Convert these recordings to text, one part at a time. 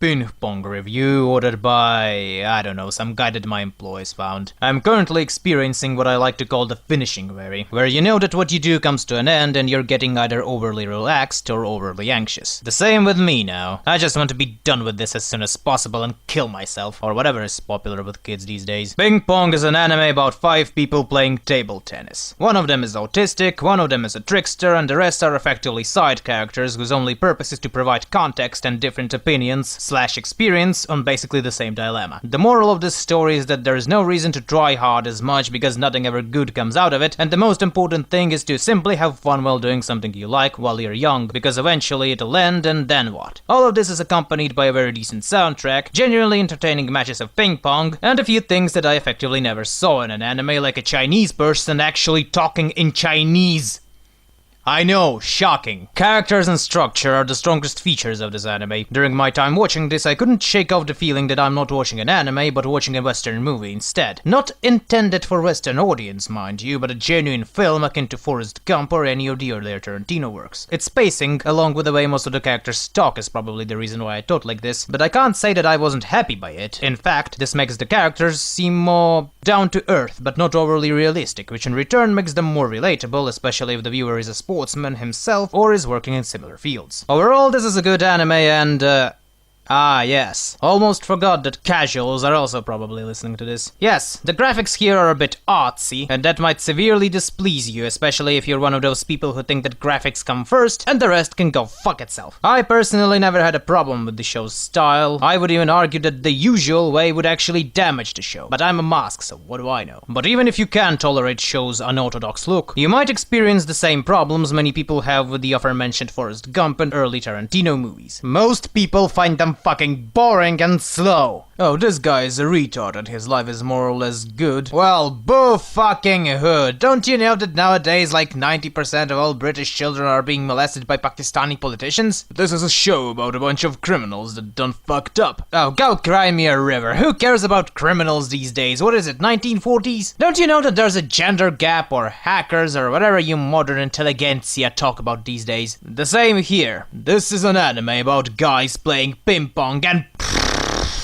Ping Pong review ordered by, I don't know, some guy that my employees found. I'm currently experiencing what I like to call the finishing vary, where you know that what you do comes to an end and you're getting either overly relaxed or overly anxious. The same with me now. I just want to be done with this as soon as possible and kill myself, or whatever is popular with kids these days. Ping Pong is an anime about 5 people playing table tennis. One of them is autistic, one of them is a trickster, and the rest are effectively side characters whose only purpose is to provide context and different opinions/experience on basically the same dilemma. The moral of this story is that there is no reason to try hard as much because nothing ever good comes out of it, and the most important thing is to simply have fun while doing something you like while you're young, because eventually it'll end, and then what? All of this is accompanied by a very decent soundtrack, genuinely entertaining matches of ping pong, and a few things that I effectively never saw in an anime, like a Chinese person actually talking in Chinese. I know, shocking. Characters and structure are the strongest features of this anime. During my time watching this, I couldn't shake off the feeling that I'm not watching an anime, but watching a Western movie instead. Not intended for Western audience, mind you, but a genuine film akin to Forrest Gump or any of the earlier Tarantino works. Its pacing, along with the way most of the characters talk, is probably the reason why I thought like this, but I can't say that I wasn't happy by it. In fact, this makes the characters seem more down to earth, but not overly realistic, which in return makes them more relatable, especially if the viewer is a sportsman himself or is working in similar fields. Overall, this is a good anime and, yes. Almost forgot that casuals are also probably listening to this. Yes, the graphics here are a bit artsy, and that might severely displease you, especially if you're one of those people who think that graphics come first and the rest can go fuck itself. I personally never had a problem with the show's style. I would even argue that the usual way would actually damage the show, but I'm a mask, so what do I know? But even if you can tolerate shows' unorthodox look, you might experience the same problems many people have with the aforementioned Forrest Gump and early Tarantino movies. Most people find them fucking boring and slow. Oh, this guy is a retard and his life is more or less good. Well, boo fucking hood. Don't you know that nowadays like 90% of all British children are being molested by Pakistani politicians? This is a show about a bunch of criminals that done fucked up. Oh, go cry me a river. Who cares about criminals these days? What is it, 1940s? Don't you know that there's a gender gap or hackers or whatever you modern intelligentsia talk about these days? The same here. This is an anime about guys playing ping pong and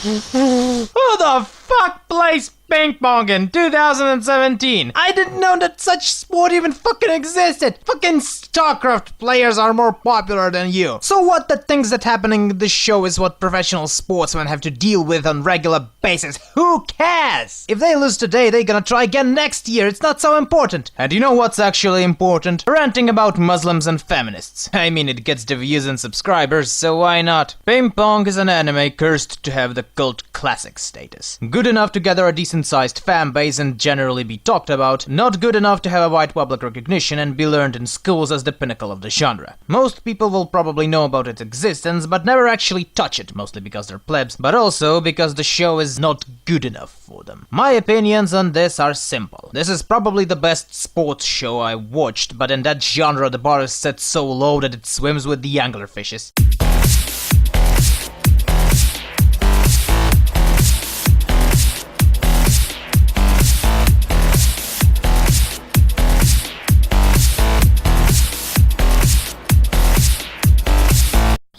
who the fuck plays ping pong in 2017? I didn't know that such sport even fucking existed. Fucking StarCraft players are more popular than you. So what, the things that happening in this show is what professional sportsmen have to deal with on regular basis. Who cares? If they lose today, they're gonna try again next year. It's not so important. And you know what's actually important? Ranting about Muslims and feminists. I mean, it gets the views and subscribers, so why not? Ping Pong is an anime cursed to have the cult classic status. Good enough to gather a decent sized fan base and generally be talked about, not good enough to have a wide public recognition and be learned in schools as the pinnacle of the genre. Most people will probably know about its existence, but never actually touch it, mostly because they're plebs, but also because the show is not good enough for them. My opinions on this are simple. This is probably the best sports show I watched, but in that genre the bar is set so low that it swims with the anglerfishes.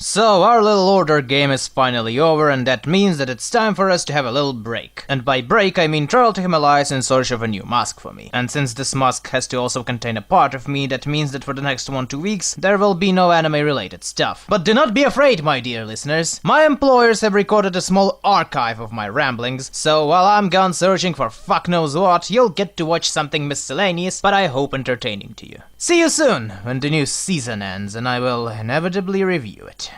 So, our little order game is finally over, and that means that it's time for us to have a little break. And by break, I mean travel to Himalayas in search of a new mask for me. And since this mask has to also contain a part of me, that means that for the next 1-2 weeks, there will be no anime-related stuff. But do not be afraid, my dear listeners. My employers have recorded a small archive of my ramblings, so while I'm gone searching for fuck knows what, you'll get to watch something miscellaneous, but I hope entertaining to you. See you soon, when the new season ends, and I will inevitably review it.